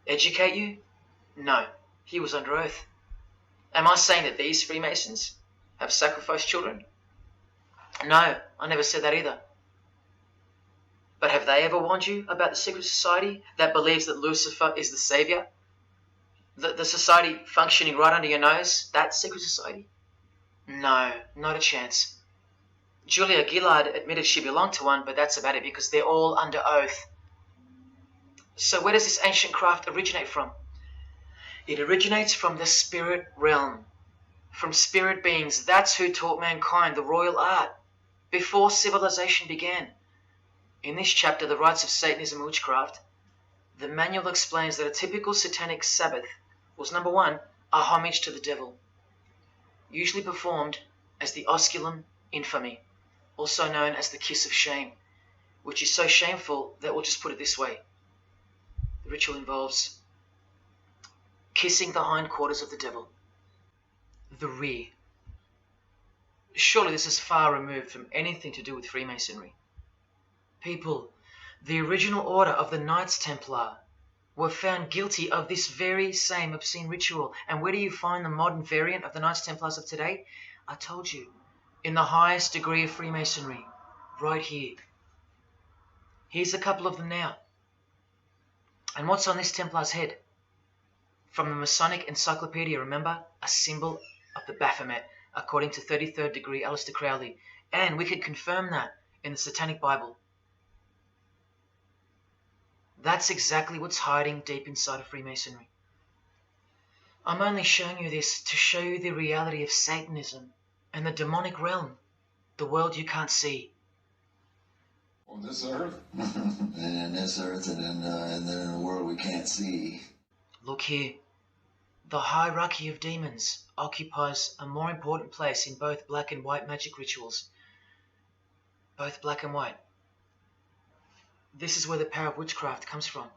Educate you? No, he was under oath. Am I saying that these Freemasons have sacrificed children? No, I never said that either. But have they ever warned you about the secret society that believes that Lucifer is the savior? The society functioning right under your nose, that secret society? No, not a chance. Julia Gillard admitted she belonged to one, but that's about it because they're all under oath. So where does this ancient craft originate from? It originates from the spirit realm, from spirit beings. That's who taught mankind the royal art before civilization began. In this chapter, The Rites of Satanism and Witchcraft, the manual explains that a typical satanic Sabbath was, number one, a homage to the devil, usually performed as the osculum infami, also known as the kiss of shame, which is so shameful that we'll just put it this way. The ritual involves kissing the hindquarters of the devil, the rear. Surely this is far removed from anything to do with Freemasonry. People, the original order of the Knights Templar were found guilty of this very same obscene ritual. And where do you find the modern variant of the Knights Templars of today? I told you, in the highest degree of Freemasonry, right here. Here's a couple of them now. And what's on this Templar's head? From the Masonic Encyclopedia, remember? A symbol of the Baphomet, according to 33rd degree Aleister Crowley. And we can confirm that in the Satanic Bible. That's exactly what's hiding deep inside of Freemasonry. I'm only showing you this to show you the reality of Satanism and the demonic realm, the world you can't see. On this earth? And in this earth and then in the world we can't see. Look here. The hierarchy of demons occupies a more important place in both black and white magic rituals. Both black and white. This is where the power of witchcraft comes from.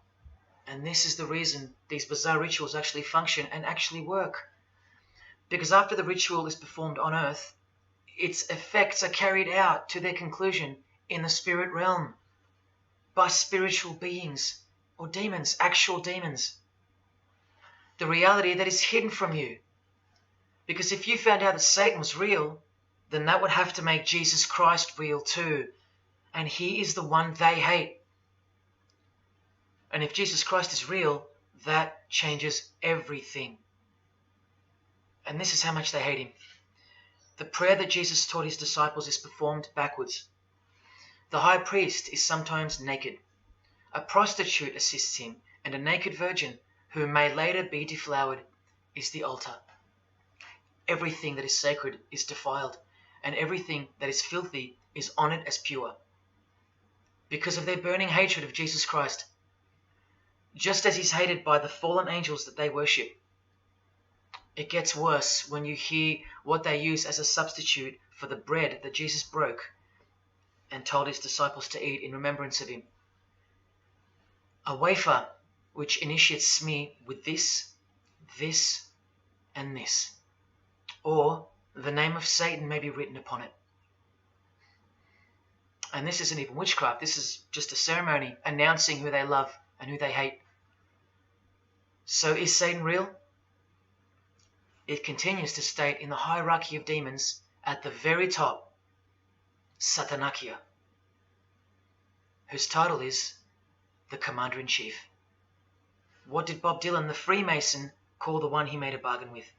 And this is the reason these bizarre rituals actually function and actually work. Because after the ritual is performed on earth, its effects are carried out to their conclusion in the spirit realm by spiritual beings or demons, actual demons. The reality that is hidden from you. Because if you found out that Satan was real, then that would have to make Jesus Christ real too. And he is the one they hate. And if Jesus Christ is real, that changes everything. And this is how much they hate him. The prayer that Jesus taught his disciples is performed backwards. The high priest is sometimes naked. A prostitute assists him, and a naked virgin, who may later be deflowered, is the altar. Everything that is sacred is defiled, and everything that is filthy is honored as pure. Because of their burning hatred of Jesus Christ, just as he's hated by the fallen angels that they worship. It gets worse when you hear what they use as a substitute for the bread that Jesus broke and told his disciples to eat in remembrance of him. A wafer which initiates me with this, this, and this. Or the name of Satan may be written upon it. And this isn't even witchcraft. This is just a ceremony announcing who they love and who they hate. So is Satan real? It continues to state in the hierarchy of demons at the very top, Satanakia, whose title is the Commander-in-Chief. What did Bob Dylan, the Freemason, call the one he made a bargain with?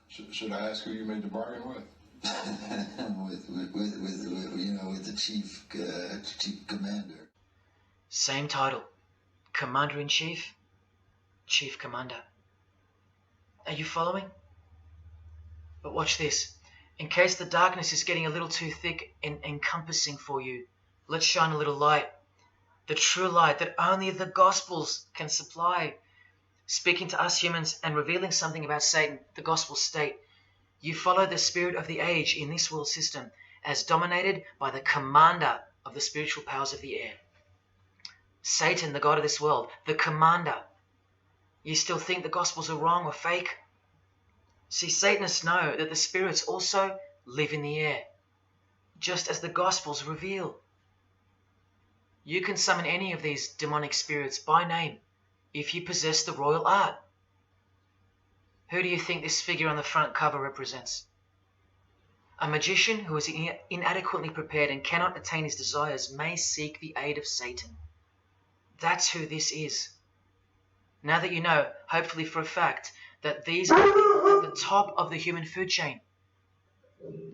Should I ask who you made the bargain with? with the chief commander. Same title, Commander-in-Chief, Chief Commander. Are you following? But watch this. In case the darkness is getting a little too thick and encompassing for you, let's shine a little light. The true light that only the Gospels can supply. Speaking to us humans and revealing something about Satan, the Gospels state, you follow the spirit of the age in this world system as dominated by the commander of the spiritual powers of the air. Satan, the god of this world, the commander. You still think the Gospels are wrong or fake? See, Satanists know that the spirits also live in the air, just as the Gospels reveal. You can summon any of these demonic spirits by name if you possess the royal art. Who do you think this figure on the front cover represents? A magician who is inadequately prepared and cannot attain his desires may seek the aid of Satan. That's who this is. Now that you know, hopefully for a fact, that these are people at the top of the human food chain,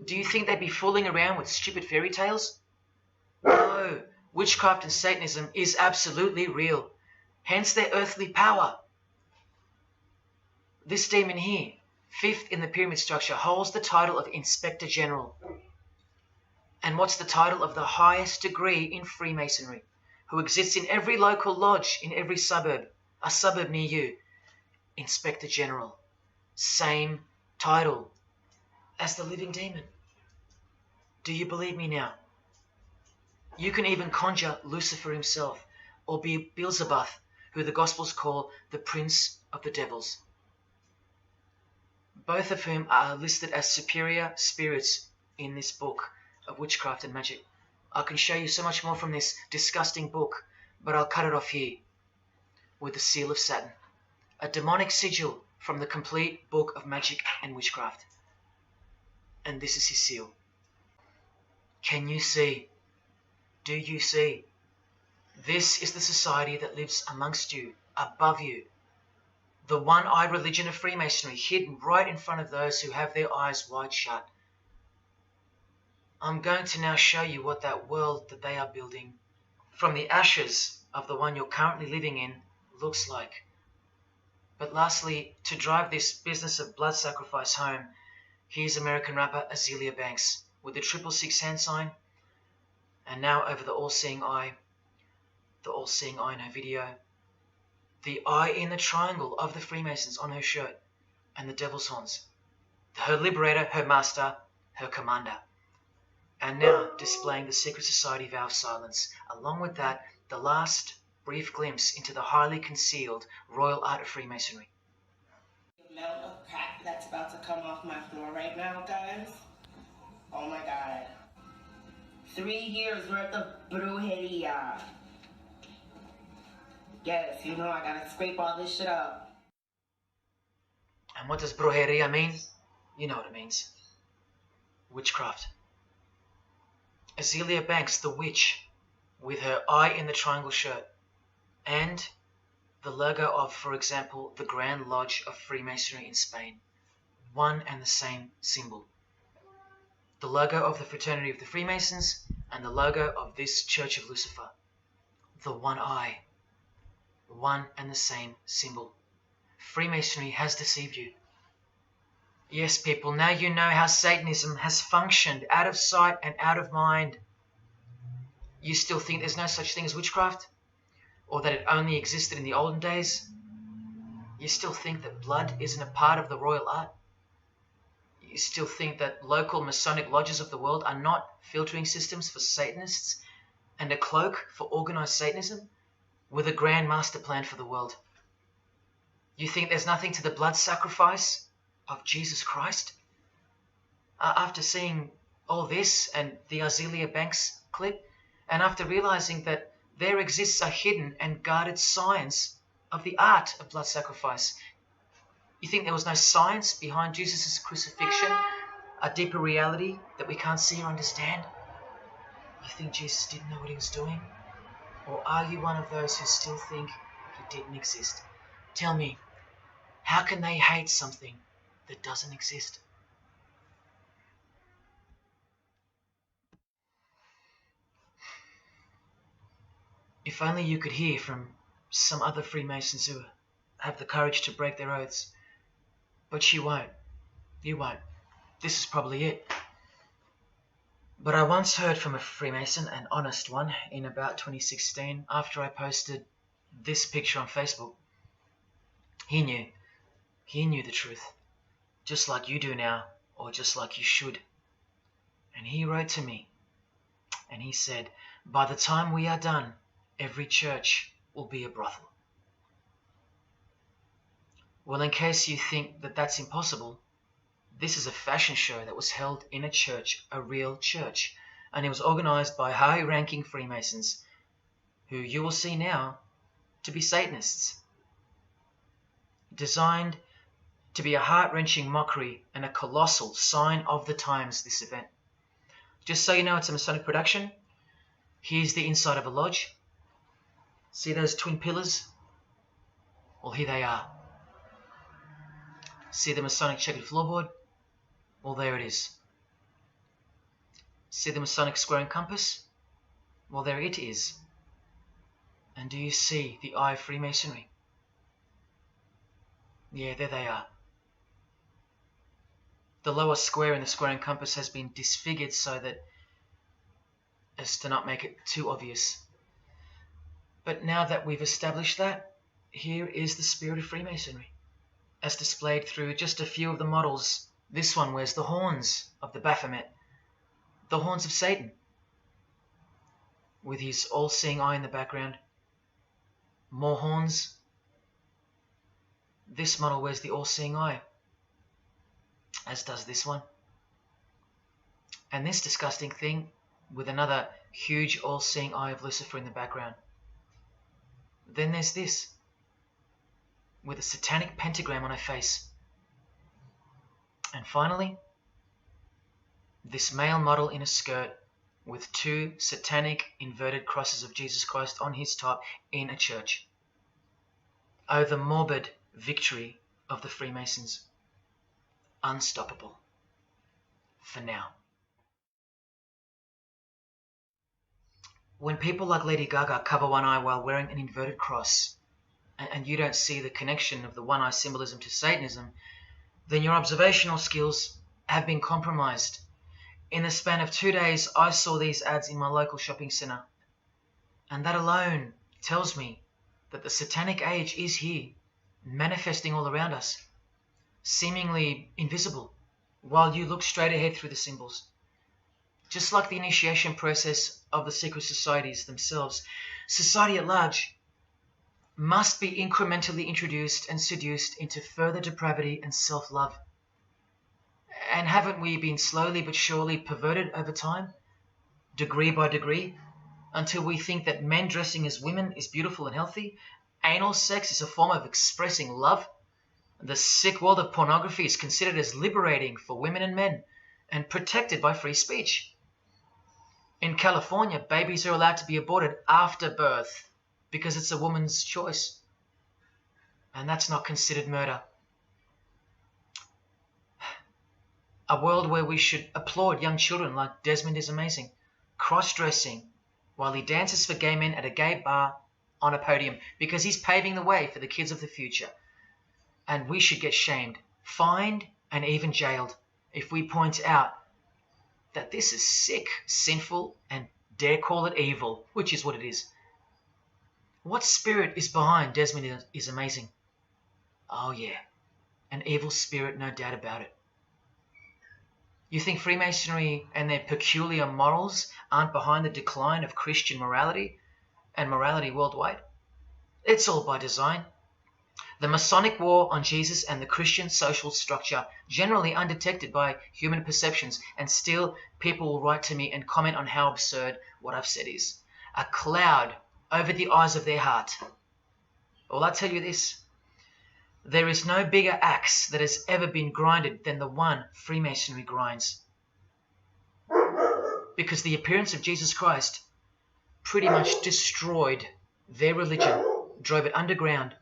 do you think they'd be fooling around with stupid fairy tales? No, witchcraft and Satanism is absolutely real, hence their earthly power. This demon here, fifth in the pyramid structure, holds the title of Inspector General. And what's the title of the highest degree in Freemasonry, who exists in every local lodge in every suburb, a suburb near you? Inspector General. Same title as the living demon. Do you believe me now? You can even conjure Lucifer himself, or be Beelzebub, who the Gospels call the Prince of the Devils, both of whom are listed as superior spirits in this book of witchcraft and magic. I can show you so much more from this disgusting book, but I'll cut it off here with the seal of Saturn, a demonic sigil from the complete book of magic and witchcraft. And this is his seal. Can you see? Do you see? This is the society that lives amongst you, above you. The one-eyed religion of Freemasonry, hidden right in front of those who have their eyes wide shut. I'm going to now show you what that world that they are building from the ashes of the one you're currently living in looks like. But lastly, to drive this business of blood sacrifice home, here's American rapper Azealia Banks with the 666 hand sign, and now over the all-seeing eye in her video, the eye in the triangle of the Freemasons on her shirt, and the devil's horns, her liberator, her master, her commander. And now displaying the secret society vow of silence. Along with that, the last brief glimpse into the highly concealed royal art of Freemasonry. The amount of crap that's about to come off my floor right now, guys. Oh my God. 3 years worth of brujeria. Yes, you know I gotta scrape all this shit up. And what does brujeria mean? You know what it means. Witchcraft. Azealia Banks, the witch, with her eye in the triangle shirt, and the logo of, for example, the Grand Lodge of Freemasonry in Spain. One and the same symbol. The logo of the Fraternity of the Freemasons and the logo of this Church of Lucifer. The one eye. One and the same symbol. Freemasonry has deceived you. Yes, people, now you know how Satanism has functioned out of sight and out of mind. You still think there's no such thing as witchcraft? Or that it only existed in the olden days? You still think that blood isn't a part of the royal art? You still think that local Masonic lodges of the world are not filtering systems for Satanists and a cloak for organized Satanism with a grand master plan for the world? You think there's nothing to the blood sacrifice of Jesus Christ? After seeing all this and the Azealia Banks clip, and after realizing that there exists a hidden and guarded science of the art of blood sacrifice, you think there was no science behind Jesus' crucifixion, a deeper reality that we can't see or understand? You think Jesus didn't know what he was doing? Or are you one of those who still think he didn't exist? Tell me, how can they hate something that doesn't exist? If only you could hear from some other Freemasons who have the courage to break their oaths. But you won't. You won't. This is probably it. But I once heard from a Freemason, an honest one, in about 2016, after I posted this picture on Facebook. He knew. He knew the truth. Just like you do now, or just like you should. And he wrote to me. And he said, by the time we are done, every church will be a brothel. Well, in case you think that that's impossible, this is a fashion show that was held in a church, a real church, and it was organized by high-ranking Freemasons, who you will see now to be Satanists. designed to be a heart-wrenching mockery and a colossal sign of the times, this event. Just so you know, it's a Masonic production. Here's the inside of a lodge. See those twin pillars? Well, here they are. See the Masonic checkered floorboard? Well, there it is. See the Masonic square and compass? Well, there it is. And do you see the eye of Freemasonry? Yeah, there they are. The lower square in the square and compass has been disfigured so that as to not make it too obvious. But now that we've established that, here is the spirit of Freemasonry, as displayed through just a few of the models. This one wears the horns of the Baphomet, the horns of Satan, with his all-seeing eye in the background. More horns. This model wears the all-seeing eye, as does this one. And this disgusting thing with another huge all-seeing eye of Lucifer in the background. Then there's this, with a satanic pentagram on her face. And finally, this male model in a skirt with two satanic inverted crosses of Jesus Christ on his top in a church. Oh, the morbid victory of the Freemasons. Unstoppable. For now. When people like Lady Gaga cover one eye while wearing an inverted cross, and you don't see the connection of the one eye symbolism to Satanism, then your observational skills have been compromised. In the span of 2 days, I saw these ads in my local shopping centre. And that alone tells me that the satanic age is here, manifesting all around us, seemingly invisible, while you look straight ahead through the symbols. Just like the initiation process of the secret societies themselves, society at large must be incrementally introduced and seduced into further depravity and self-love. And haven't we been slowly but surely perverted over time, degree by degree, until we think that men dressing as women is beautiful and healthy, anal sex is a form of expressing love, the sick world of pornography is considered as liberating for women and men, and protected by free speech. In California, babies are allowed to be aborted after birth because it's a woman's choice. And that's not considered murder. A world where we should applaud young children like Desmond is amazing, cross-dressing while he dances for gay men at a gay bar on a podium because he's paving the way for the kids of the future. And we should get shamed, fined, and even jailed if we point out that this is sick, sinful, and dare call it evil, which is what it is. What spirit is behind Desmond is amazing? Oh yeah, an evil spirit, no doubt about it. You think Freemasonry and their peculiar morals aren't behind the decline of Christian morality and morality worldwide? It's all by design. The Masonic war on Jesus and the Christian social structure, generally undetected by human perceptions, and still people will write to me and comment on how absurd what I've said is. A cloud over the eyes of their heart. Well, I tell you this, there is no bigger axe that has ever been grinded than the one Freemasonry grinds. Because the appearance of Jesus Christ pretty much destroyed their religion, drove it underground,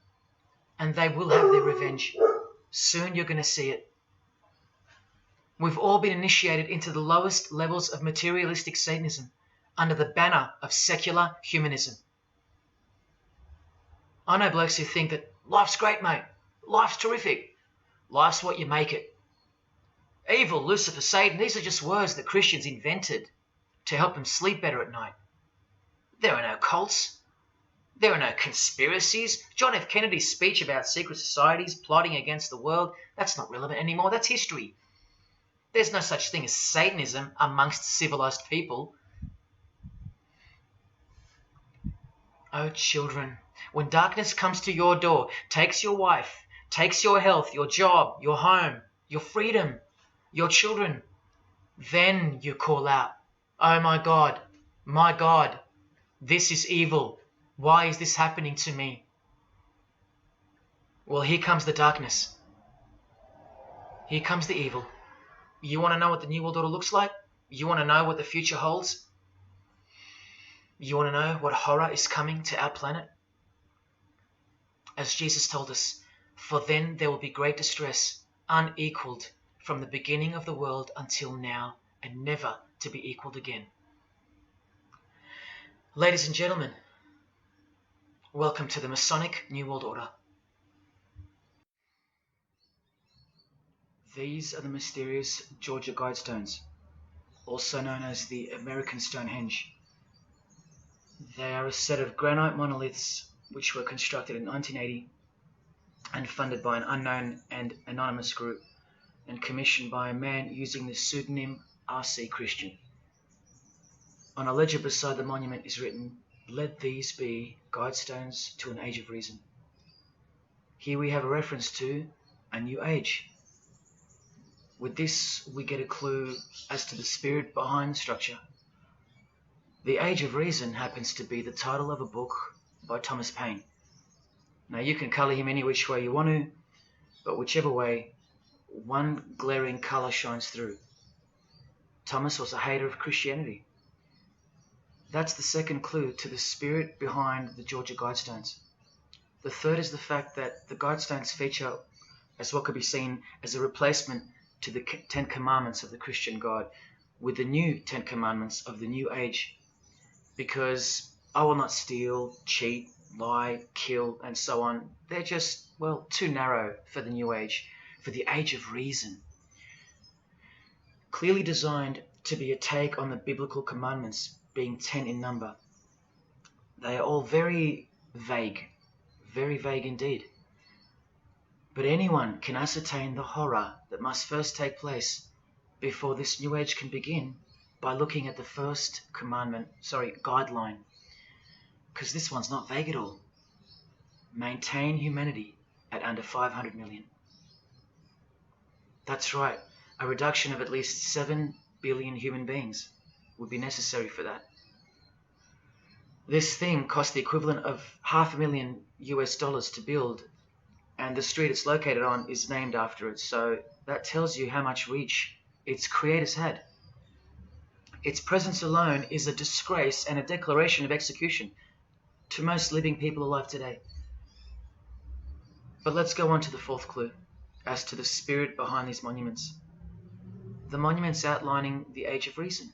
and they will have their revenge. Soon you're going to see it. We've all been initiated into the lowest levels of materialistic Satanism under the banner of secular humanism. I know blokes who think that life's great, mate. Life's terrific. Life's what you make it. Evil, Lucifer, Satan, these are just words that Christians invented to help them sleep better at night. There are no cults. There are no conspiracies. John F. Kennedy's speech about secret societies plotting against the world, that's not relevant anymore. That's history. There's no such thing as Satanism amongst civilized people. Oh, children, when darkness comes to your door, takes your wife, takes your health, your job, your home, your freedom, your children, then you call out, oh my God, this is evil. Why is this happening to me? Well, here comes the darkness. Here comes the evil. You want to know what the New World Order looks like? You want to know what the future holds? You want to know what horror is coming to our planet? As Jesus told us, for then there will be great distress, unequaled from the beginning of the world until now, and never to be equaled again. Ladies and gentlemen, welcome to the Masonic New World Order. These are the mysterious Georgia Guidestones, also known as the American Stonehenge. They are a set of granite monoliths which were constructed in 1980 and funded by an unknown and anonymous group and commissioned by a man using the pseudonym R.C. Christian. On a ledger beside the monument is written, "Let these be guidestones to an age of reason." Here we have a reference to a new age. With this, we get a clue as to the spirit behind the structure. The Age of Reason happens to be the title of a book by Thomas Paine. Now, you can colour him any which way you want to, but whichever way, one glaring colour shines through. Thomas was a hater of Christianity. That's the second clue to the spirit behind the Georgia Guidestones. The third is the fact that the Guidestones feature as what could be seen as a replacement to the Ten Commandments of the Christian God with the new Ten Commandments of the New Age. Because I will not steal, cheat, lie, kill, and so on. They're just, well, too narrow for the New Age, for the Age of Reason. Clearly designed to be a take on the biblical commandments, being 10 in number. They are all very vague indeed. But anyone can ascertain the horror that must first take place before this New Age can begin by looking at the first guideline. Because this one's not vague at all. Maintain humanity at under 500 million. That's right, a reduction of at least 7 billion human beings would be necessary for that. This thing cost the equivalent of $500,000 to build, and the street it's located on is named after it, so that tells you how much reach its creators had. Its presence alone is a disgrace and a declaration of execution to most living people alive today. But let's go on to the fourth clue, as to the spirit behind these monuments. The monuments outlining the Age of Reason.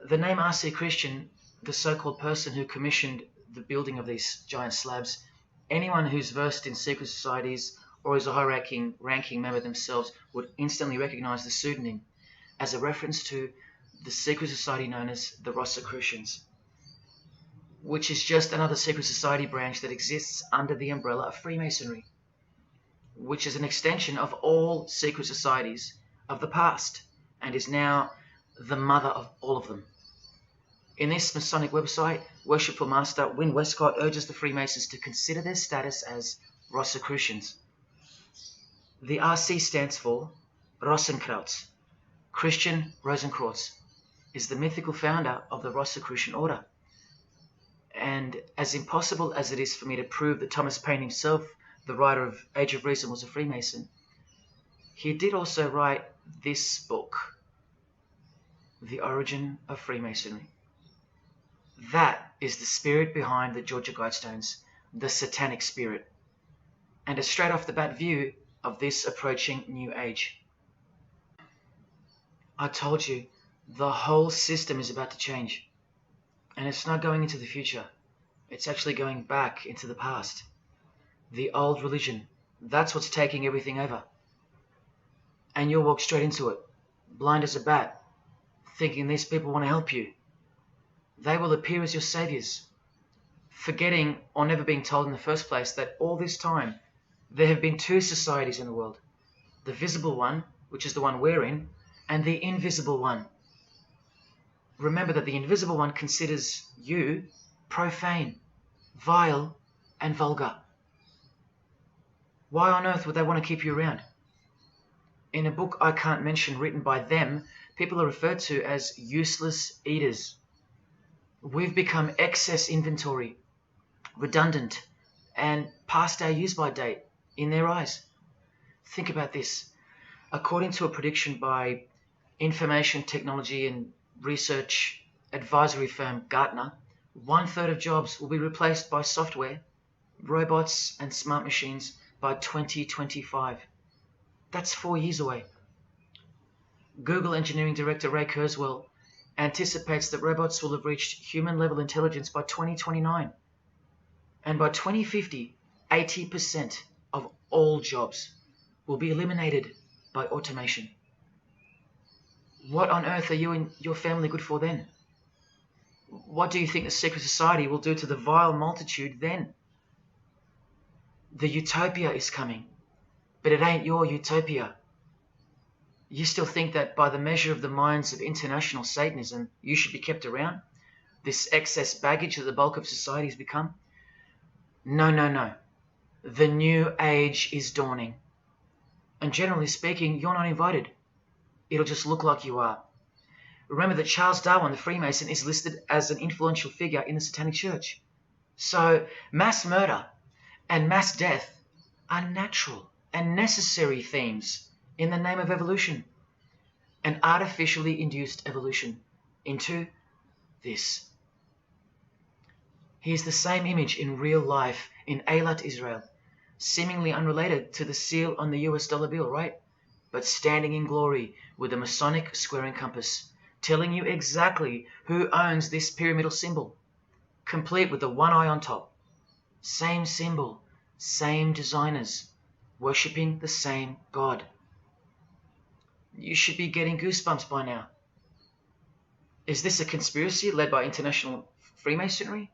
The name R.C. Christian, the so-called person who commissioned the building of these giant slabs, anyone who's versed in secret societies or is a high-ranking member themselves would instantly recognize the pseudonym as a reference to the secret society known as the Rosicrucians, which is just another secret society branch that exists under the umbrella of Freemasonry, which is an extension of all secret societies of the past and is now the mother of all of them. In this Masonic website, Worshipful Master Wynne Westcott urges the Freemasons to consider their status as Rosicrucians. The RC stands for Rosenkreuz. Christian Rosenkreuz is the mythical founder of the Rosicrucian order. And as impossible as it is for me to prove that Thomas Paine himself, the writer of Age of Reason, was a Freemason, he did also write this book, The Origin of Freemasonry. That is the spirit behind the Georgia Guidestones, the satanic spirit, and a straight off the bat view of this approaching New Age. I told you, the whole system is about to change. And it's not going into the future. It's actually going back into the past. The old religion, that's what's taking everything over. And you'll walk straight into it, blind as a bat, thinking these people want to help you. They will appear as your saviors, forgetting or never being told in the first place that all this time there have been two societies in the world. The visible one, which is the one we're in, and the invisible one. Remember that the invisible one considers you profane, vile, and vulgar. Why on earth would they want to keep you around? In a book I can't mention written by them, people are referred to as useless eaters. We've become excess inventory, redundant, and past our use-by date in their eyes. Think about this. According to a prediction by information technology and research advisory firm Gartner, 1/3 of jobs will be replaced by software, robots, and smart machines by 2025. That's 4 years away. Google engineering director Ray Kurzweil anticipates that robots will have reached human-level intelligence by 2029. And by 2050, 80% of all jobs will be eliminated by automation. What on earth are you and your family good for then? What do you think the secret society will do to the vile multitude then? The utopia is coming, but it ain't your utopia. You still think that by the measure of the minds of international Satanism, you should be kept around? This excess baggage that the bulk of society has become? No. The new age is dawning. And generally speaking, you're not invited. It'll just look like you are. Remember that Charles Darwin, the Freemason, is listed as an influential figure in the Satanic Church. So mass murder and mass death are natural and necessary themes in the name of evolution, an artificially induced evolution into this. Here's the same image in real life in Eilat, Israel, seemingly unrelated to the seal on the US dollar bill, right? But standing in glory with a Masonic square and compass, telling you exactly who owns this pyramidal symbol, complete with the one eye on top. Same symbol, same designers, worshipping the same God. You should be getting goosebumps by now. Is this a conspiracy led by international Freemasonry?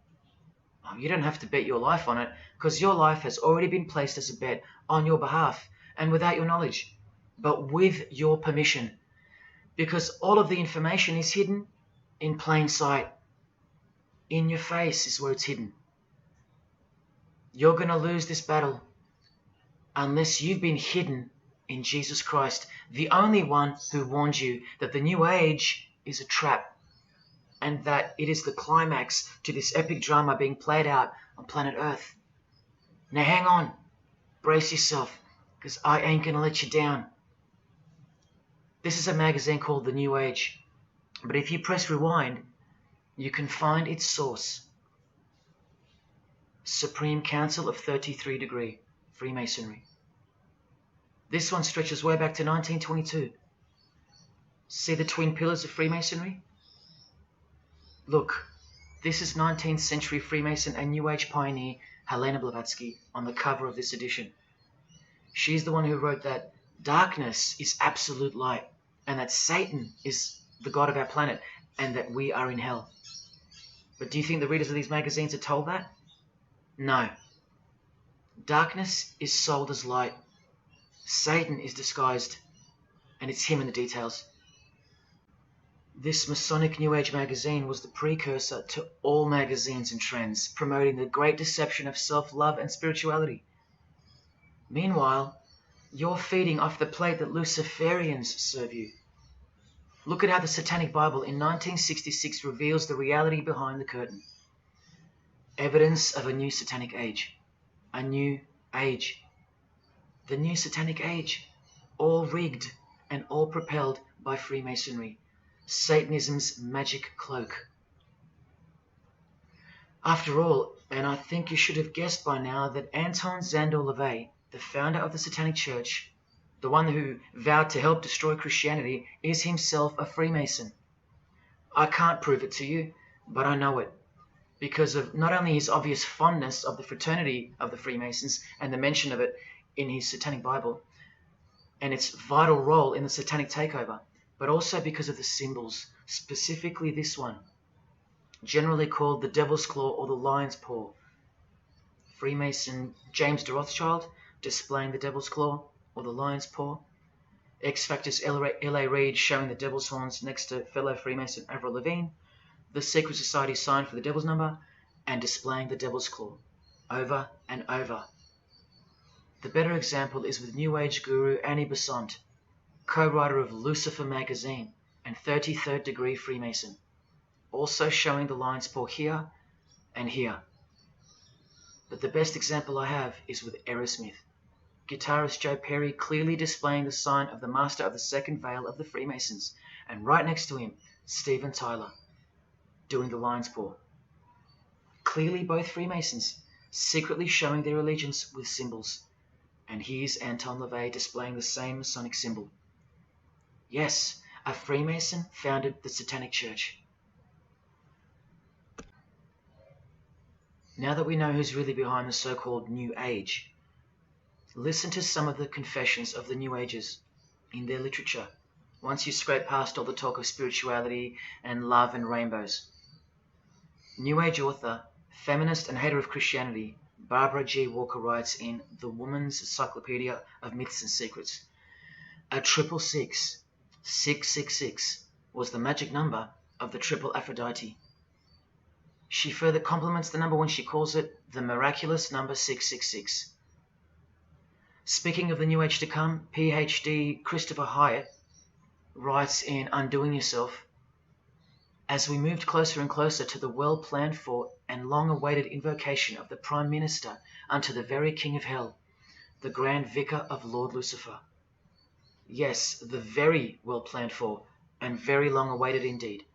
Oh, you don't have to bet your life on it, because your life has already been placed as a bet on your behalf and without your knowledge, but with your permission, because all of the information is hidden in plain sight. In your face is where it's hidden. You're going to lose this battle unless you've been hidden in Jesus Christ, the only one who warned you that the new age is a trap and that it is the climax to this epic drama being played out on planet Earth. Now hang on, brace yourself, because I ain't going to let you down. This is a magazine called The New Age, but if you press rewind, you can find its source. Supreme Council of 33 Degree, Freemasonry. This one stretches way back to 1922. See the twin pillars of Freemasonry? Look, this is 19th century Freemason and New Age pioneer Helena Blavatsky on the cover of this edition. She's the one who wrote that darkness is absolute light and that Satan is the god of our planet and that we are in hell. But do you think the readers of these magazines are told that? No. Darkness is sold as light. Satan is disguised, and it's him in the details. This Masonic New Age magazine was the precursor to all magazines and trends, promoting the great deception of self-love and spirituality. Meanwhile, you're feeding off the plate that Luciferians serve you. Look at how the Satanic Bible in 1966 reveals the reality behind the curtain. Evidence of a new Satanic age. A new age. The new Satanic age. All rigged and all propelled by Freemasonry. Satanism's magic cloak. After all, and I think you should have guessed by now that Anton Szandor LaVey, the founder of the Satanic Church, the one who vowed to help destroy Christianity, is himself a Freemason. I can't prove it to you, but I know it, because of not only his obvious fondness of the fraternity of the Freemasons and the mention of it in his Satanic Bible, and its vital role in the Satanic takeover, but also because of the symbols, specifically this one, generally called the Devil's Claw or the Lion's Paw. Freemason James de Rothschild displaying the Devil's Claw or the Lion's Paw. X-Factor's L.A. Reid showing the Devil's Horns next to fellow Freemason Avril Lavigne. The Secret Society sign for the Devil's Number, and displaying the Devil's Claw over and over. The better example is with New Age guru Annie Besant, co-writer of Lucifer magazine and 33rd Degree Freemason, also showing the Lion's Paw here and here. But the best example I have is with Aerosmith. Guitarist Joe Perry clearly displaying the sign of the master of the second veil of the Freemasons, and right next to him, Steven Tyler, doing the lion's paw. Clearly both Freemasons, secretly showing their allegiance with symbols. And here's Anton LaVey displaying the same Masonic symbol. Yes, a Freemason founded the Satanic Church. Now that we know who's really behind the so-called New Age, listen to some of the confessions of the New Agers in their literature, once you scrape past all the talk of spirituality and love and rainbows. New Age author, feminist and hater of Christianity, Barbara G. Walker writes in The Woman's Encyclopedia of Myths and Secrets, "A 666, 666, was the magic number of the triple Aphrodite." She further compliments the number when she calls it the miraculous number 666. Speaking of the New Age to come, PhD Christopher Hyatt writes in Undoing Yourself, "As we moved closer and closer to the well-planned for and long-awaited invocation of the Prime Minister unto the very King of Hell, the Grand Vicar of Lord Lucifer." Yes, the very well-planned for and very long-awaited indeed.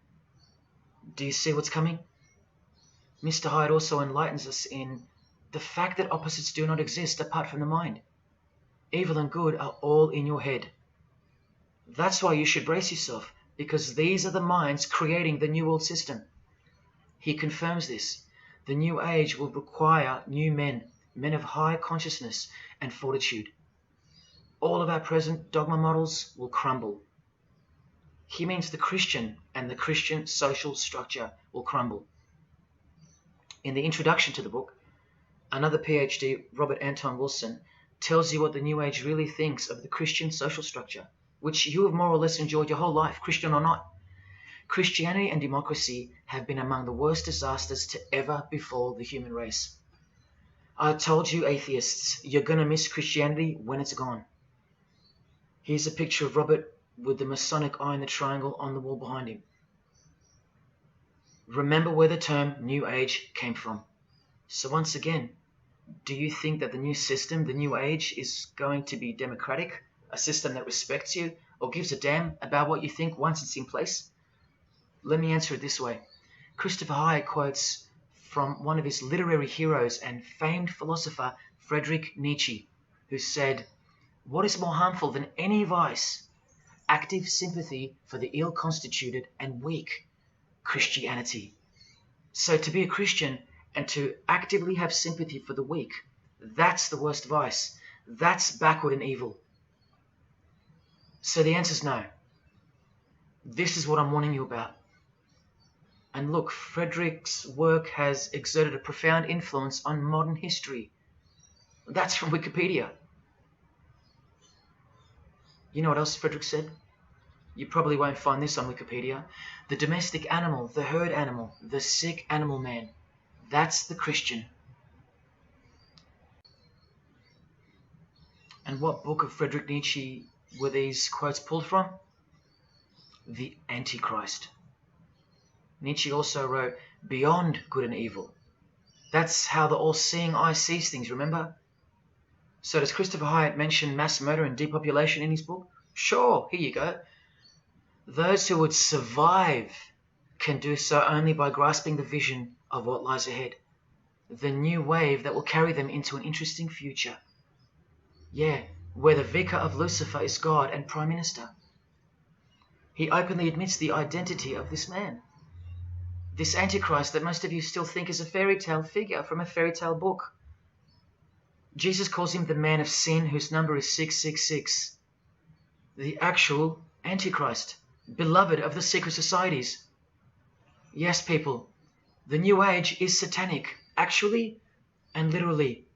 Do you see what's coming? Mr. Hyde also enlightens us in the fact that opposites do not exist apart from the mind. Evil and good are all in your head. That's why you should brace yourself, because these are the minds creating the New World System. He confirms this. The New Age will require new men, men of high consciousness and fortitude. All of our present dogma models will crumble. He means the Christian and the Christian social structure will crumble. In the introduction to the book, another PhD, Robert Anton Wilson, tells you what the New Age really thinks of the Christian social structure, which you have more or less enjoyed your whole life, Christian or not. Christianity and democracy have been among the worst disasters to ever befall the human race. I told you, atheists, you're going to miss Christianity when it's gone. Here's a picture of Robert with the Masonic eye in the triangle on the wall behind him. Remember where the term New Age came from. So once again, do you think that the new system, the New Age, is going to be democratic, a system that respects you or gives a damn about what you think once it's in place? Let me answer it this way. Christopher Hyatt quotes from one of his literary heroes and famed philosopher, Friedrich Nietzsche, who said, "What is more harmful than any vice? Active sympathy for the ill-constituted and weak. Christianity." So to be a Christian and to actively have sympathy for the weak, that's the worst vice. That's backward and evil. So the answer is no. This is what I'm warning you about. And look, Frederick's work has exerted a profound influence on modern history. That's from Wikipedia. You know what else Frederick said? You probably won't find this on Wikipedia. The domestic animal, the herd animal, the sick animal man. That's the Christian. And what book of Friedrich Nietzsche were these quotes pulled from? The Antichrist. Nietzsche also wrote Beyond Good and Evil. That's how the all-seeing eye sees things, remember? So does Christopher Hyatt mention mass murder and depopulation in his book? Sure, here you go. Those who would survive can do so only by grasping the vision of what lies ahead. The new wave that will carry them into an interesting future. Yeah, where the Vicar of Lucifer is God and Prime Minister. He openly admits the identity of this man. This Antichrist that most of you still think is a fairy tale figure from a fairy tale book. Jesus calls him the man of sin whose number is 666. The actual Antichrist, beloved of the secret societies. Yes, people, the New Age is satanic, actually and literally.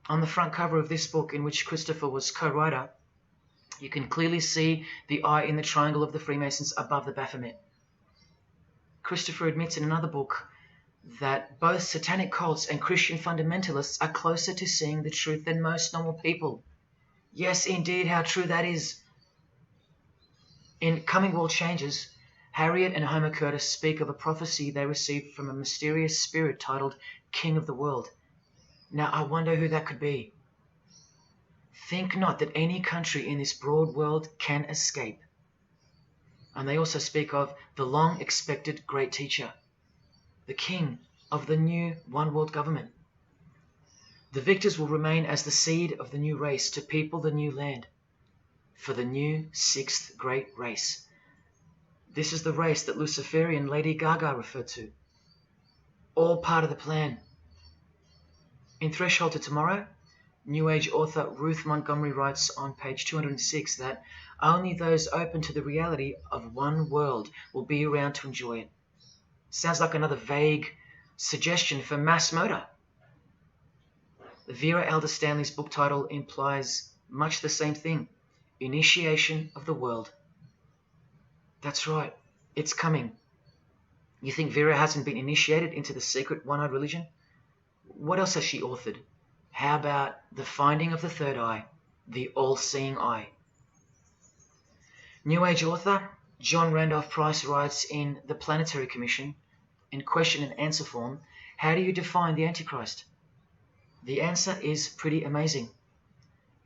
On the front cover of this book, in which Christopher was co-writer, you can clearly see the eye in the triangle of the Freemasons above the Baphomet. Christopher admits in another book that both satanic cults and Christian fundamentalists are closer to seeing the truth than most normal people. Yes, indeed, how true that is. In Coming World Changes, Harriet and Homer Curtis speak of a prophecy they received from a mysterious spirit titled King of the World. Now I wonder who that could be. Think not that any country in this broad world can escape. And they also speak of the long-expected great teacher, the king of the new one-world government. The victors will remain as the seed of the new race to people the new land, for the new sixth great race. This is the race that Luciferian Lady Gaga referred to. All part of the plan. In Threshold to Tomorrow, New Age author Ruth Montgomery writes on page 206 that only those open to the reality of one world will be around to enjoy it. Sounds like another vague suggestion for mass murder. Vera Elder Stanley's book title implies much the same thing. Initiation of the world. That's right, it's coming. You think Vera hasn't been initiated into the secret one-eyed religion? What else has she authored? How about the finding of the third eye, the all-seeing eye? New Age author John Randolph Price writes in The Planetary Commission, in question and answer form, how do you define the Antichrist? The answer is pretty amazing.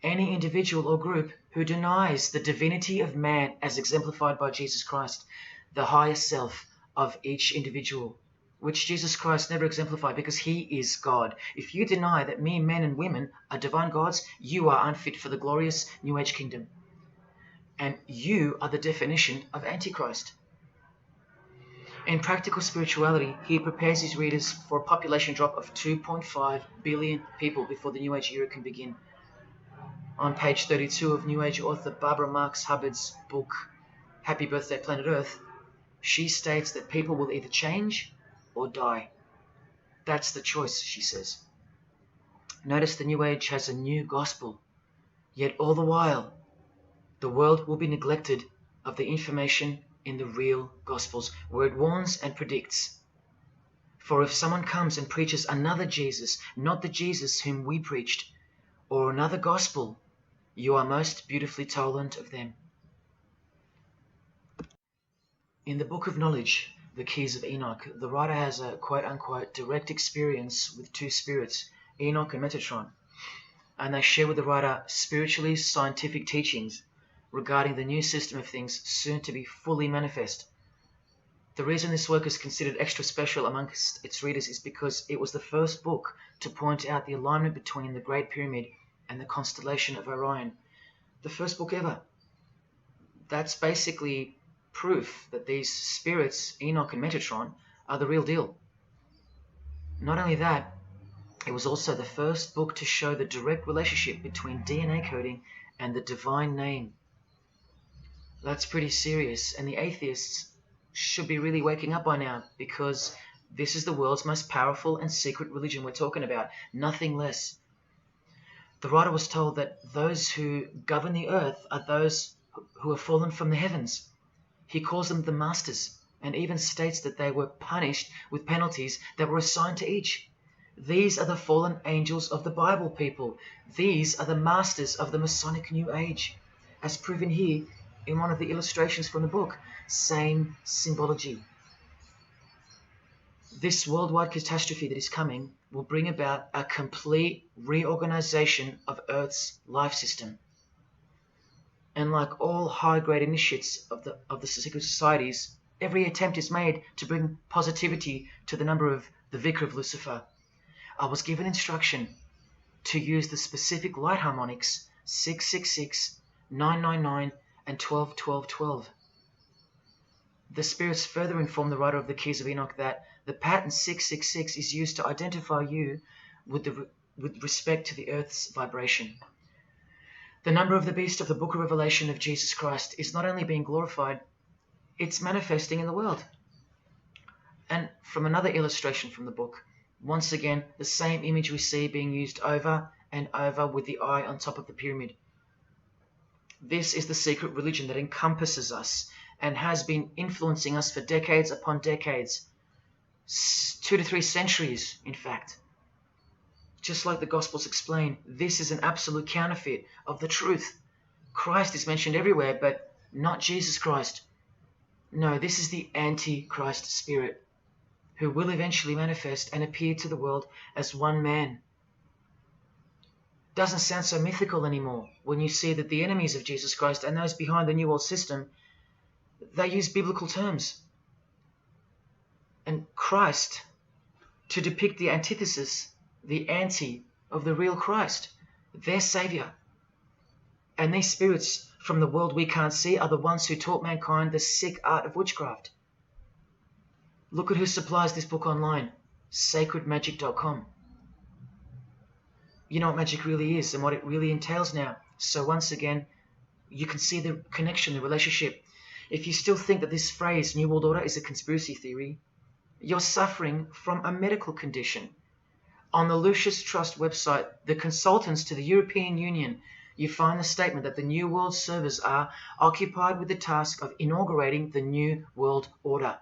Any individual or group who denies the divinity of man as exemplified by Jesus Christ, the highest self of each individual, which Jesus Christ never exemplified because he is God. If you deny that mere men and women are divine gods, you are unfit for the glorious New Age kingdom. And you are the definition of Antichrist. In Practical Spirituality, he prepares his readers for a population drop of 2.5 billion people before the New Age era can begin. On page 32 of New Age author Barbara Marx Hubbard's book, Happy Birthday Planet Earth, she states that people will either change or die. That's the choice, she says. Notice the New Age has a new gospel, yet all the while, the world will be neglected of the information in the real Gospels, where it warns and predicts. For if someone comes and preaches another Jesus, not the Jesus whom we preached, or another gospel, you are most beautifully tolerant of them. In the Book of Knowledge, The Keys of Enoch, the writer has a quote-unquote direct experience with two spirits, Enoch and Metatron, and they share with the writer spiritually scientific teachings regarding the new system of things soon to be fully manifest. The reason this work is considered extra special amongst its readers is because it was the first book to point out the alignment between the Great Pyramid and the constellation of Orion. The first book ever. That's basically proof that these spirits, Enoch and Metatron, are the real deal. Not only that, it was also the first book to show the direct relationship between DNA coding and the divine name. That's pretty serious, and the atheists should be really waking up by now, because this is the world's most powerful and secret religion we're talking about, nothing less. The writer was told that those who govern the earth are those who have fallen from the heavens. He calls them the masters, and even states that they were punished with penalties that were assigned to each. These are the fallen angels of the Bible, people. These are the masters of the Masonic New Age, as proven here in one of the illustrations from the book. Same symbology. This worldwide catastrophe that is coming will bring about a complete reorganization of Earth's life system. And like all high-grade initiates of the secret societies, every attempt is made to bring positivity to the number of the Vicar of Lucifer. I was given instruction to use the specific light harmonics 666, 999, and 12, 12, 12. The spirits further inform the writer of the Keys of Enoch that the pattern 666 is used to identify you with respect to the Earth's vibration. The number of the beast of the Book of Revelation of Jesus Christ is not only being glorified, it's manifesting in the world. And from another illustration from the book, once again, the same image we see being used over and over with the eye on top of the pyramid. This is the secret religion that encompasses us and has been influencing us for decades upon decades, 2 to 3 centuries, in fact. Just like the Gospels explain, this is an absolute counterfeit of the truth. Christ is mentioned everywhere, but not Jesus Christ. No, this is the Antichrist spirit, who will eventually manifest and appear to the world as one man. Doesn't sound so mythical anymore when you see that the enemies of Jesus Christ and those behind the New World System, they use biblical terms. And Christ, to depict the antithesis, the anti of the real Christ, their Savior. And these spirits from the world we can't see are the ones who taught mankind the sick art of witchcraft. Look at who supplies this book online, sacredmagic.com. You know what magic really is and what it really entails now. So once again, you can see the connection, the relationship. If you still think that this phrase, New World Order, is a conspiracy theory, you're suffering from a medical condition. On the Lucius Trust website, the consultants to the European Union, you find the statement that the New World servers are occupied with the task of inaugurating the New World Order.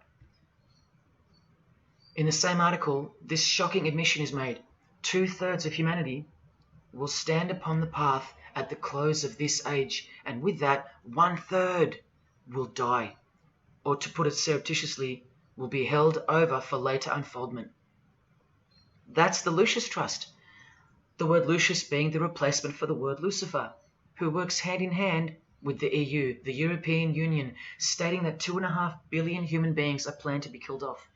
In the same article, this shocking admission is made. 2/3 of humanity will stand upon the path at the close of this age, and with that, 1/3 will die, or to put it surreptitiously, will be held over for later unfoldment. That's the Lucius Trust. The word Lucius being the replacement for the word Lucifer, who works hand in hand with the EU, the European Union, stating that 2.5 billion human beings are planned to be killed off,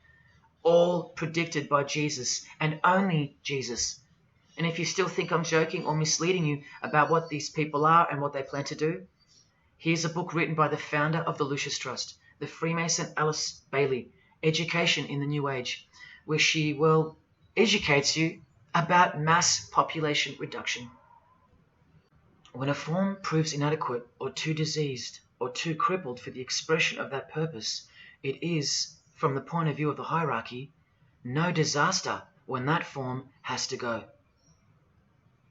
all predicted by Jesus and only Jesus. And if you still think I'm joking or misleading you about what these people are and what they plan to do, here's a book written by the founder of the Lucius Trust, the Freemason Alice Bailey, Education in the New Age, where she, educates you about mass population reduction. When a form proves inadequate or too diseased or too crippled for the expression of that purpose, it is, from the point of view of the hierarchy, no disaster when that form has to go.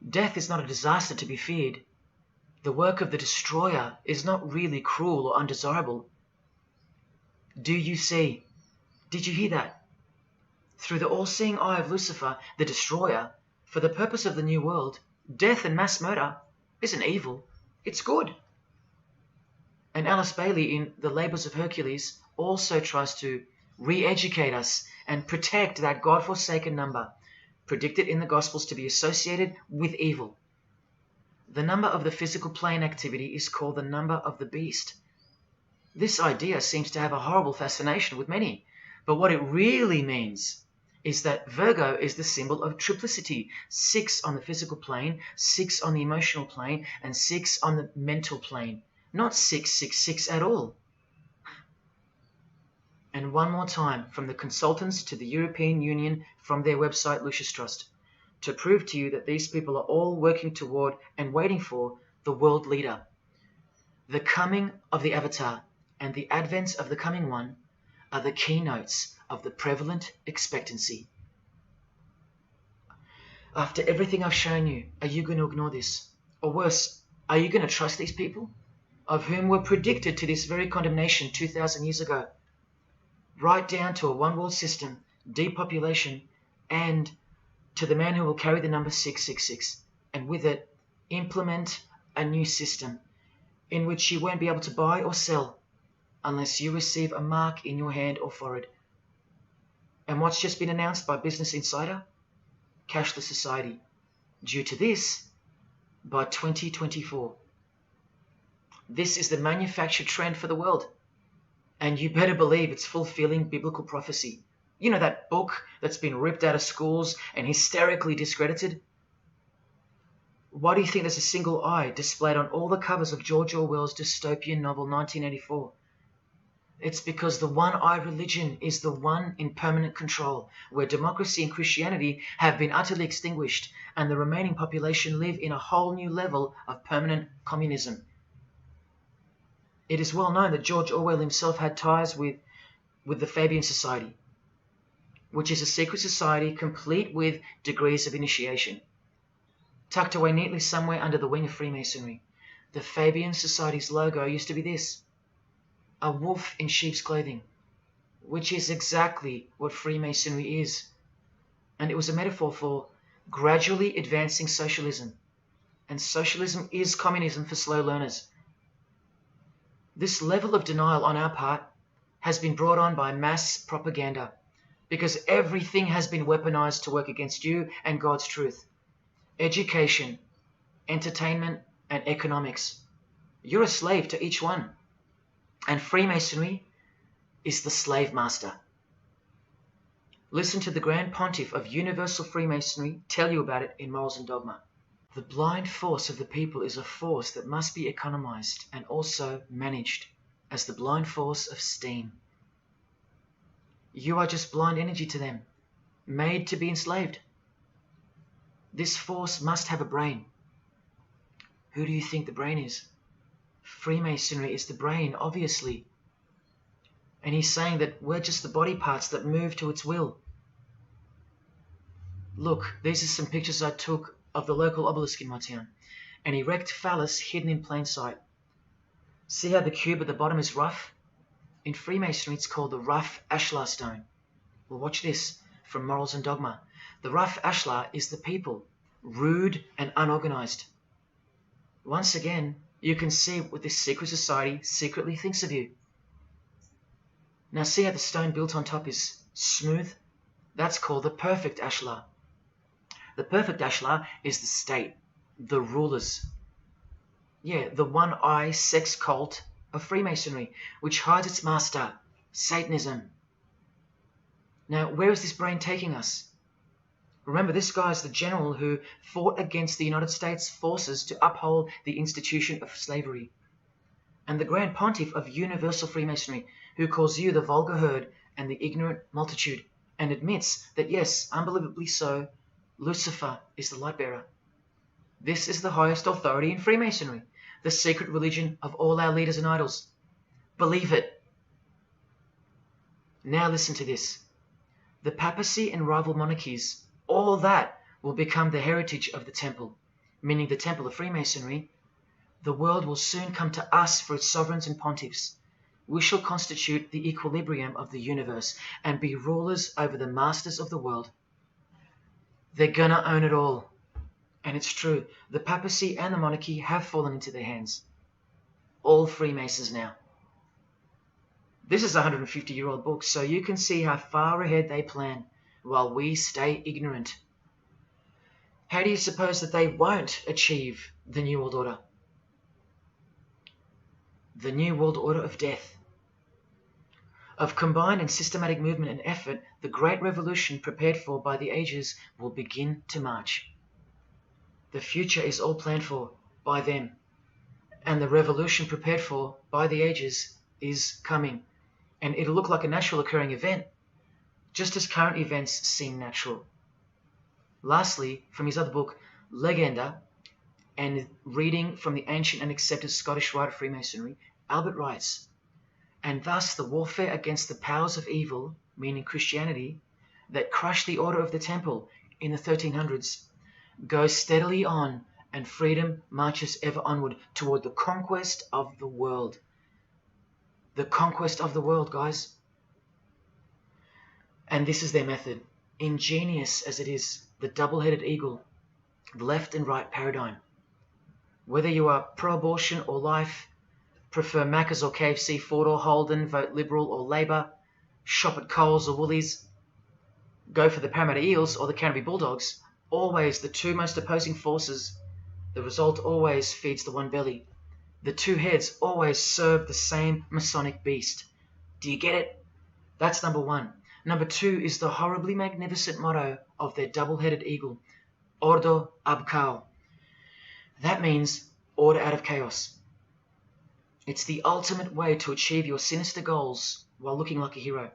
Death is not a disaster to be feared. The work of the destroyer is not really cruel or undesirable. Do you see? Did you hear that? Through the all-seeing eye of Lucifer, the destroyer, for the purpose of the new world, death and mass murder isn't evil, it's good. And Alice Bailey in The Labours of Hercules also tries to re-educate us and protect that God-forsaken number, predicted in the Gospels to be associated with evil. The number of the physical plane activity is called the number of the beast. This idea seems to have a horrible fascination with many, but what it really means is that Virgo is the symbol of triplicity, 6 on the physical plane, 6 on the emotional plane, and 6 on the mental plane, not 666 at all. And one more time, from the consultants to the European Union, from their website Lucius Trust, to prove to you that these people are all working toward and waiting for the world leader. The coming of the Avatar and the advent of the coming one are the keynotes of the prevalent expectancy. After everything I've shown you, are you going to ignore this? Or worse, are you going to trust these people, of whom were predicted to this very condemnation 2,000 years ago? Right down to a one-world system, depopulation, and to the man who will carry the number 666, and with it implement a new system in which you won't be able to buy or sell unless you receive a mark in your hand or forehead. And what's just been announced by Business Insider? Cashless society. Due to this, by 2024. This is the manufactured trend for the world. And you better believe it's fulfilling biblical prophecy. You know that book that's been ripped out of schools and hysterically discredited? Why do you think there's a single eye displayed on all the covers of George Orwell's dystopian novel 1984? It's because the one-eyed religion is the one in permanent control, where democracy and Christianity have been utterly extinguished, and the remaining population live in a whole new level of permanent communism. It is well known that George Orwell himself had ties with the Fabian Society, which is a secret society complete with degrees of initiation. Tucked away neatly somewhere under the wing of Freemasonry, the Fabian Society's logo used to be this: a wolf in sheep's clothing, which is exactly what Freemasonry is. And it was a metaphor for gradually advancing socialism. And socialism is communism for slow learners. This level of denial on our part has been brought on by mass propaganda, because everything has been weaponized to work against you and God's truth. Education, entertainment, and economics. You're a slave to each one. And Freemasonry is the slave master. Listen to the Grand Pontiff of Universal Freemasonry tell you about it in Morals and Dogma. The blind force of the people is a force that must be economized and also managed as the blind force of steam. You are just blind energy to them, made to be enslaved. This force must have a brain. Who do you think the brain is? Freemasonry is the brain, obviously. And he's saying that we're just the body parts that move to its will. Look, these are some pictures I took of the local obelisk in my town. An erect phallus hidden in plain sight. See how the cube at the bottom is rough? In Freemasonry, it's called the rough ashlar stone. Well, watch this from Morals and Dogma. The rough ashlar is the people, rude and unorganized. Once again, you can see what this secret society secretly thinks of you. Now see how the stone built on top is smooth? That's called the perfect ashlar. The perfect ashlar is the state, the rulers. Yeah, the one-eye sex cult of Freemasonry, which hides its master, Satanism. Now, where is this brain taking us? Remember, this guy is the general who fought against the United States forces to uphold the institution of slavery. And the Grand Pontiff of Universal Freemasonry, who calls you the vulgar herd and the ignorant multitude, and admits that, yes, unbelievably so, Lucifer is the light bearer. This is the highest authority in Freemasonry, the secret religion of all our leaders and idols. Believe it. Now listen to this. The papacy and rival monarchies, all that will become the heritage of the temple, meaning the temple of Freemasonry. The world will soon come to us for its sovereigns and pontiffs. We shall constitute the equilibrium of the universe and be rulers over the masters of the world. They're gonna own it all. And it's true, the papacy and the monarchy have fallen into their hands. All Freemasons now. This is a 150-year-old book, so you can see how far ahead they plan, while we stay ignorant. How do you suppose that they won't achieve the New World Order? The New World Order of death. Of combined and systematic movement and effort, the great revolution prepared for by the ages will begin to march. The future is all planned for by them, and the revolution prepared for by the ages is coming, and it'll look like a natural occurring event, just as current events seem natural. Lastly, from his other book, Legenda, and reading from the ancient and accepted Scottish writer Freemasonry, Albert writes, and thus the warfare against the powers of evil, meaning Christianity, that crushed the order of the temple in the 1300s, goes steadily on, and freedom marches ever onward toward the conquest of the world. The conquest of the world, guys. And this is their method. Ingenious as it is, the double-headed eagle, the left and right paradigm. Whether you are pro-abortion or life, prefer Macca's or KFC, Ford or Holden, vote Liberal or Labour, shop at Coles or Woolies, go for the Parramatta Eels or the Canterbury Bulldogs, always the two most opposing forces, the result always feeds the one belly. The two heads always serve the same Masonic beast. Do you get it? That's number one. Number two is the horribly magnificent motto of their double-headed eagle, Ordo ab Chaos. That means order out of chaos. It's the ultimate way to achieve your sinister goals while looking like a hero.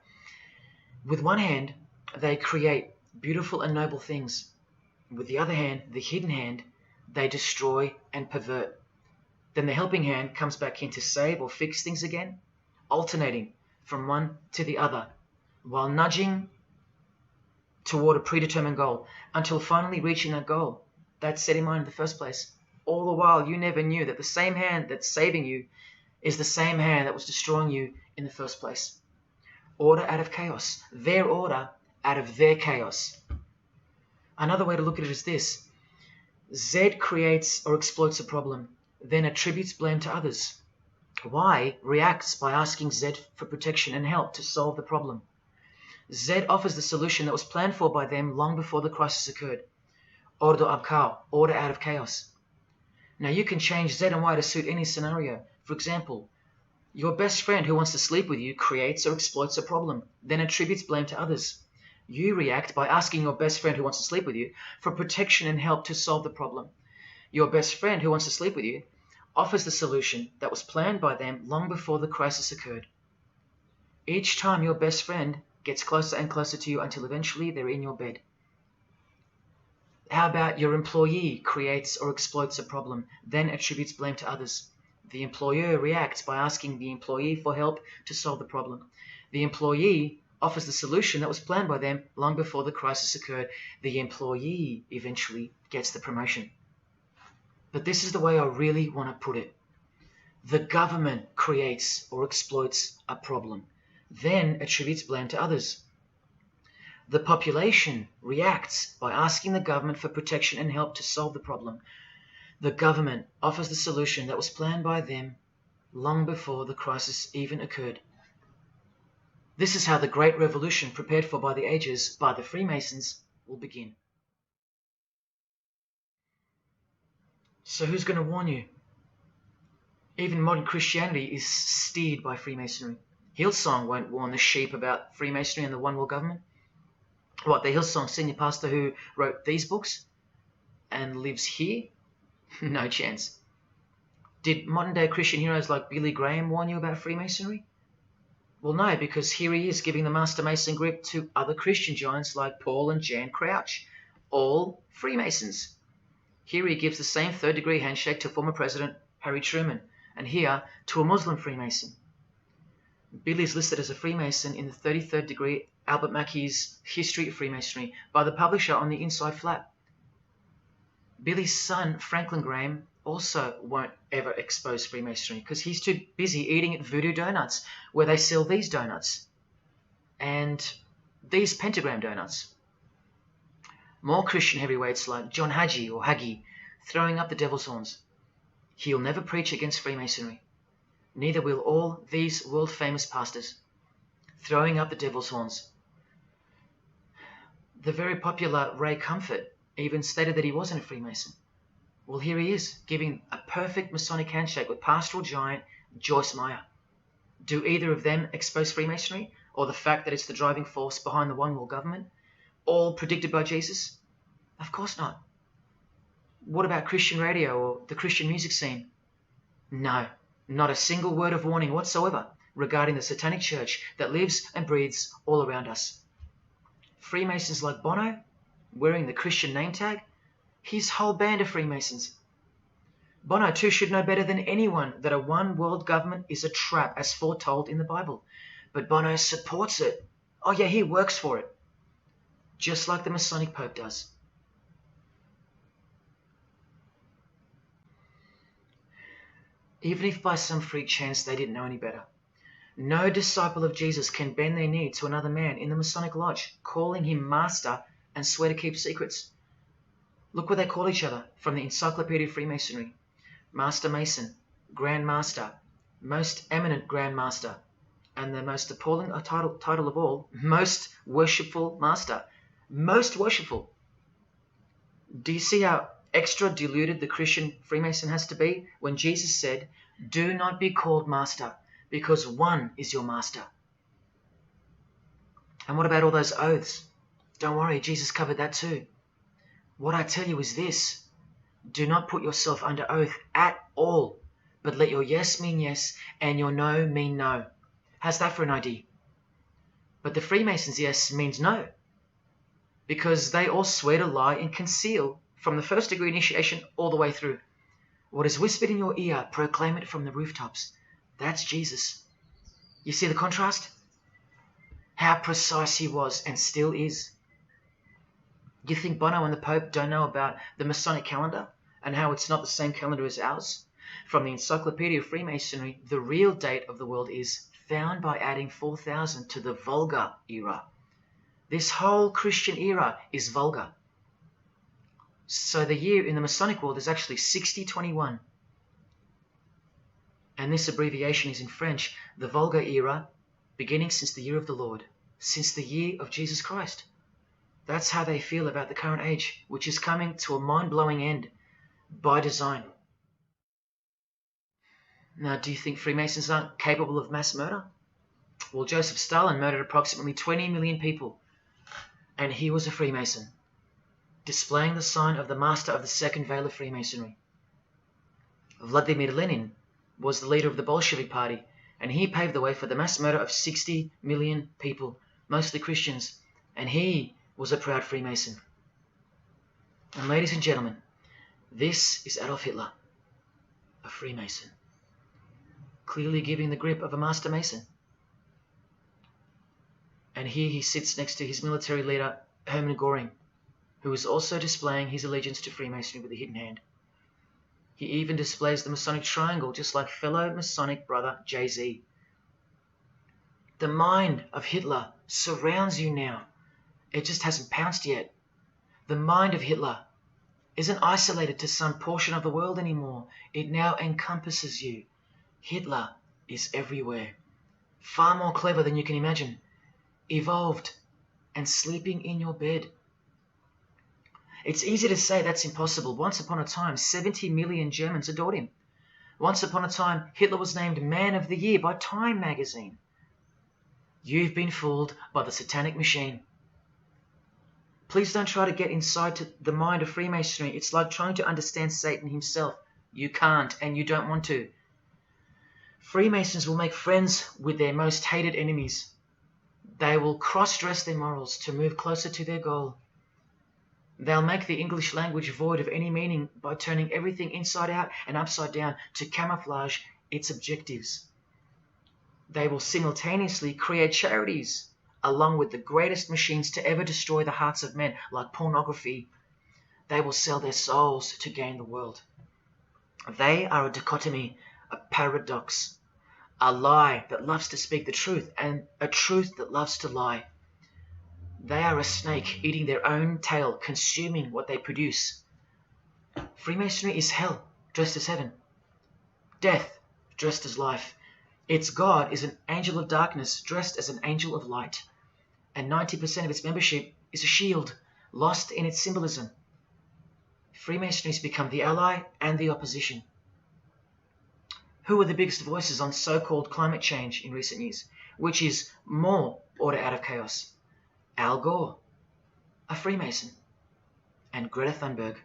With one hand, they create beautiful and noble things. With the other hand, the hidden hand, they destroy and pervert. Then the helping hand comes back in to save or fix things again, alternating from one to the other, while nudging toward a predetermined goal, until finally reaching that goal that's set in mind in the first place. All the while, you never knew that the same hand that's saving you is the same hand that was destroying you in the first place. Order out of chaos. Their order out of their chaos. Another way to look at it is this. Z creates or exploits a problem, then attributes blame to others. Y reacts by asking Z for protection and help to solve the problem. Z offers the solution that was planned for by them long before the crisis occurred. Ordo ab chaos, order out of chaos. Now you can change Z and Y to suit any scenario. For example, your best friend who wants to sleep with you creates or exploits a problem, then attributes blame to others. You react by asking your best friend who wants to sleep with you for protection and help to solve the problem. Your best friend who wants to sleep with you offers the solution that was planned by them long before the crisis occurred. Each time your best friend gets closer and closer to you until eventually they're in your bed. How about your employee creates or exploits a problem, then attributes blame to others? The employer reacts by asking the employee for help to solve the problem. The employee offers the solution that was planned by them long before the crisis occurred. The employee eventually gets the promotion. But this is the way I really want to put it. The government creates or exploits a problem, then attributes blame to others. The population reacts by asking the government for protection and help to solve the problem. The government offers the solution that was planned by them long before the crisis even occurred. This is how the Great Revolution, prepared for by the ages by the Freemasons, will begin. So who's going to warn you? Even modern Christianity is steered by Freemasonry. Hillsong won't warn the sheep about Freemasonry and the one world government. What, the Hillsong senior pastor who wrote these books and lives here? No chance. Did modern day Christian heroes like Billy Graham warn you about Freemasonry? Well, no, because here he is giving the Master Mason grip to other Christian giants like Paul and Jan Crouch, all Freemasons. Here he gives the same third-degree handshake to former President Harry Truman, and here to a Muslim Freemason. Billy is listed as a Freemason in the 33rd degree Albert Mackey's History of Freemasonry by the publisher on the inside flap. Billy's son, Franklin Graham, also won't ever expose Freemasonry because he's too busy eating at Voodoo Donuts, where they sell these donuts and these pentagram donuts. More Christian heavyweights like John Hagee or Hagee throwing up the devil's horns. He'll never preach against Freemasonry. Neither will all these world-famous pastors throwing up the devil's horns. The very popular Ray Comfort even stated that he wasn't a Freemason. Well, here he is, giving a perfect Masonic handshake with pastoral giant Joyce Meyer. Do either of them expose Freemasonry, or the fact that it's the driving force behind the one world government, all predicted by Jesus? Of course not. What about Christian radio or the Christian music scene? No, not a single word of warning whatsoever regarding the satanic church that lives and breathes all around us. Freemasons like Bono, wearing the Christian name tag, his whole band of Freemasons. Bono too should know better than anyone that a one world government is a trap as foretold in the Bible. But Bono supports it. Oh yeah, he works for it. Just like the Masonic Pope does. Even if by some freak chance they didn't know any better. No disciple of Jesus can bend their knee to another man in the Masonic Lodge, calling him master and swear to keep secrets. Look what they call each other from the Encyclopedia of Freemasonry. Master Mason, Grand Master, Most Eminent Grand Master, and the most appalling title of all, Most Worshipful Master. Most worshipful. Do you see how extra diluted the Christian Freemason has to be when Jesus said, "Do not be called master, because one is your master"? And what about all those oaths? Don't worry, Jesus covered that too. What I tell you is this: do not put yourself under oath at all, but let your yes mean yes and your no mean no. How's that for an idea? But the Freemasons' yes means no, because they all swear to lie and conceal from the first degree initiation all the way through. What is whispered in your ear, proclaim it from the rooftops. That's Jesus. You see the contrast? How precise he was and still is. You think Bono and the Pope don't know about the Masonic calendar and how it's not the same calendar as ours? From the Encyclopedia of Freemasonry, the real date of the world is found by adding 4000 to the Vulgar era. This whole Christian era is vulgar. So the year in the Masonic world is actually 6021. And this abbreviation is in French, the Vulgar era, beginning since the year of the Lord, since the year of Jesus Christ. That's how they feel about the current age, which is coming to a mind-blowing end by design. Now, do you think Freemasons aren't capable of mass murder? Well, Joseph Stalin murdered approximately 20 million people, and he was a Freemason, displaying the sign of the master of the second veil of Freemasonry. Vladimir Lenin was the leader of the Bolshevik Party, and he paved the way for the mass murder of 60 million people, mostly Christians, and he was a proud Freemason. And ladies and gentlemen, this is Adolf Hitler, a Freemason, clearly giving the grip of a master mason. And here he sits next to his military leader, Hermann Göring, who is also displaying his allegiance to Freemasonry with a hidden hand. He even displays the Masonic triangle, just like fellow Masonic brother Jay-Z. The mind of Hitler surrounds you now. It just hasn't pounced yet. The mind of Hitler isn't isolated to some portion of the world anymore. It now encompasses you. Hitler is everywhere. Far more clever than you can imagine. Evolved and sleeping in your bed. It's easy to say that's impossible. Once upon a time, 70 million Germans adored him. Once upon a time, Hitler was named Man of the Year by Time magazine. You've been fooled by the satanic machine. Please don't try to get inside to the mind of Freemasonry. It's like trying to understand Satan himself. You can't, and you don't want to. Freemasons will make friends with their most hated enemies. They will cross-dress their morals to move closer to their goal. They'll make the English language void of any meaning by turning everything inside out and upside down to camouflage its objectives. They will simultaneously create charities along with the greatest machines to ever destroy the hearts of men, like pornography. They will sell their souls to gain the world. They are a dichotomy, a paradox, a lie that loves to speak the truth and a truth that loves to lie. They are a snake eating their own tail, consuming what they produce. Freemasonry is hell dressed as heaven, death dressed as life. Its God is an angel of darkness dressed as an angel of light, and 90% of its membership is a shield, lost in its symbolism. Freemasonry has become the ally and the opposition. Who are the biggest voices on so-called climate change in recent years? Which is more order out of chaos? Al Gore, a Freemason, and Greta Thunberg,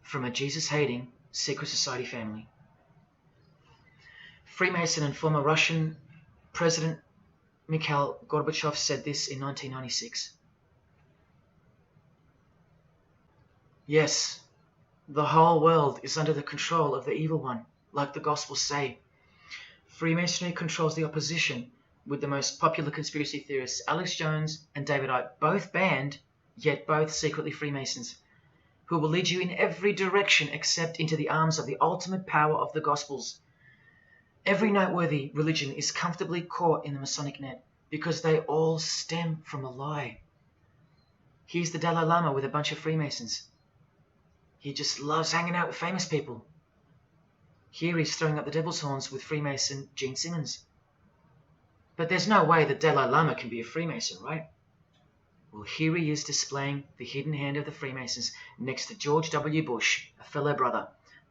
from a Jesus-hating secret society family. Freemason and former Russian President Mikhail Gorbachev said this in 1996. Yes, the whole world is under the control of the evil one, like the Gospels say. Freemasonry controls the opposition, with the most popular conspiracy theorists, Alex Jones and David Icke, both banned, yet both secretly Freemasons, who will lead you in every direction except into the arms of the ultimate power of the Gospels. Every noteworthy religion is comfortably caught in the Masonic net because they all stem from a lie. Here's the Dalai Lama with a bunch of Freemasons. He just loves hanging out with famous people. Here he's throwing up the devil's horns with Freemason Gene Simmons. But there's no way the Dalai Lama can be a Freemason, right? Well, here he is displaying the hidden hand of the Freemasons next to George W. Bush, a fellow brother.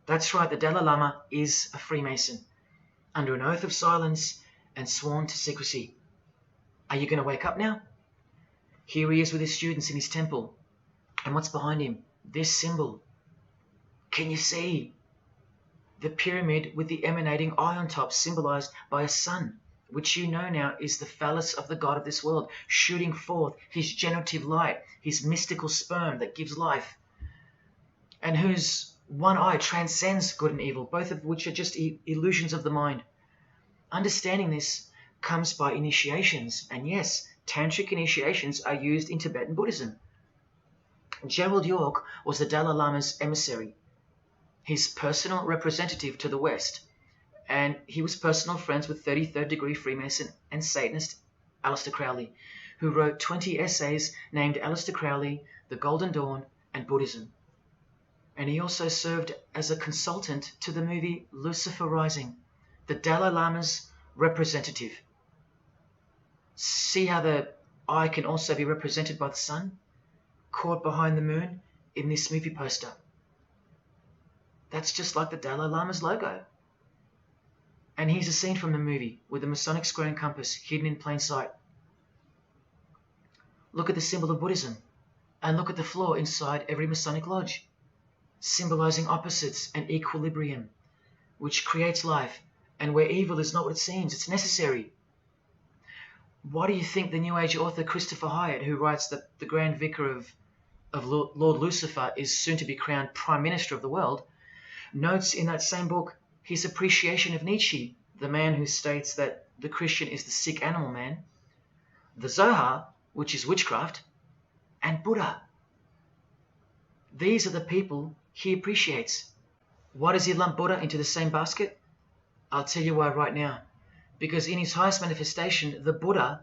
That's right, the Dalai Lama is a Freemason, under an oath of silence and sworn to secrecy. Are you going to wake up now? Here he is with his students in his temple. And what's behind him? This symbol. Can you see? The pyramid with the emanating eye on top, symbolized by a sun, which you know now is the phallus of the god of this world, shooting forth his generative light, his mystical sperm that gives life, and whose one eye transcends good and evil, both of which are just illusions of the mind. Understanding this comes by initiations, and yes, tantric initiations are used in Tibetan Buddhism. Gerald York was the Dalai Lama's emissary, his personal representative to the West, and he was personal friends with 33rd degree Freemason and Satanist Aleister Crowley, who wrote 20 essays named Aleister Crowley, The Golden Dawn, and Buddhism. And he also served as a consultant to the movie Lucifer Rising, the Dalai Lama's representative. See how the eye can also be represented by the sun, caught behind the moon in this movie poster. That's just like the Dalai Lama's logo. And here's a scene from the movie with the Masonic square and compass hidden in plain sight. Look at the symbol of Buddhism, and look at the floor inside every Masonic lodge, symbolizing opposites and equilibrium, which creates life, and where evil is not what it seems, it's necessary. Why do you think the New Age author Christopher Hyatt, who writes that the Grand Vicar of Lord Lucifer is soon to be crowned Prime Minister of the world, notes in that same book his appreciation of Nietzsche, the man who states that the Christian is the sick animal man, the Zohar, which is witchcraft, and Buddha. These are the people he appreciates. Why does he lump Buddha into the same basket? I'll tell you why right now. Because in his highest manifestation, the Buddha,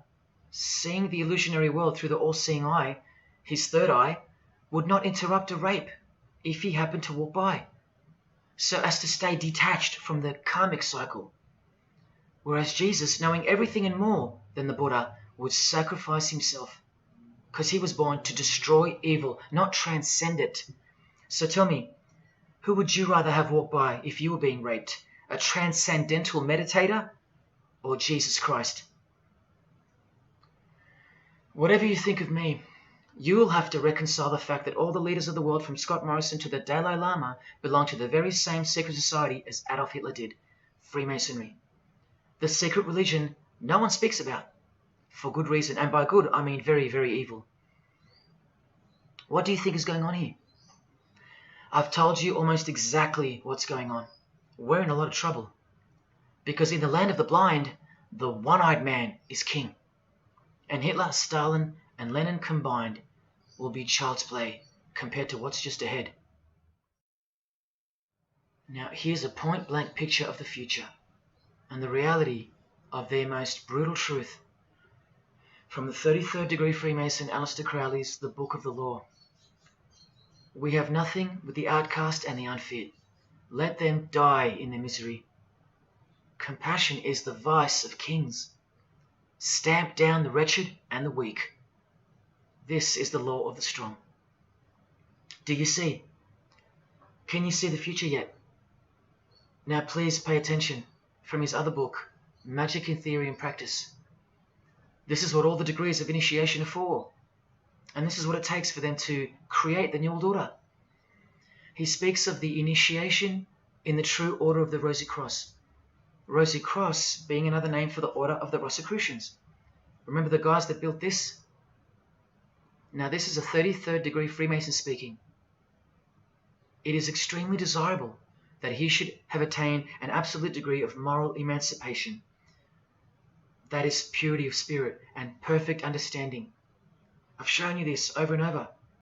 seeing the illusionary world through the all-seeing eye, his third eye, would not interrupt a rape if he happened to walk by, so as to stay detached from the karmic cycle. Whereas Jesus, knowing everything and more than the Buddha, would sacrifice himself, because he was born to destroy evil, not transcend it. So tell me, who would you rather have walk by if you were being raped? A transcendental meditator or Jesus Christ? Whatever you think of me, you will have to reconcile the fact that all the leaders of the world, from Scott Morrison to the Dalai Lama, belong to the very same secret society as Adolf Hitler did, Freemasonry. The secret religion no one speaks about, for good reason, and by good I mean very, very evil. What do you think is going on here? I've told you almost exactly what's going on. We're in a lot of trouble, because in the land of the blind, the one-eyed man is king, and Hitler, Stalin, and Lenin combined will be child's play compared to what's just ahead. Now here's a point-blank picture of the future and the reality of their most brutal truth from the 33rd degree Freemason Aleister Crowley's The Book of the Law. We have nothing but the outcast and the unfit. Let them die in their misery. Compassion is the vice of kings. Stamp down the wretched and the weak. This is the law of the strong. Do you see? Can you see the future yet? Now please pay attention from his other book, Magic in Theory and Practice. This is what all the degrees of initiation are for. And this is what it takes for them to create the New World Order. He speaks of the initiation in the true order of the Rosy Cross. Rosy Cross being another name for the Order of the Rosicrucians. Remember the guys that built this? Now this is a 33rd degree Freemason speaking. It is extremely desirable that he should have attained an absolute degree of moral emancipation. That is purity of spirit and perfect understanding. I've shown you this over and over.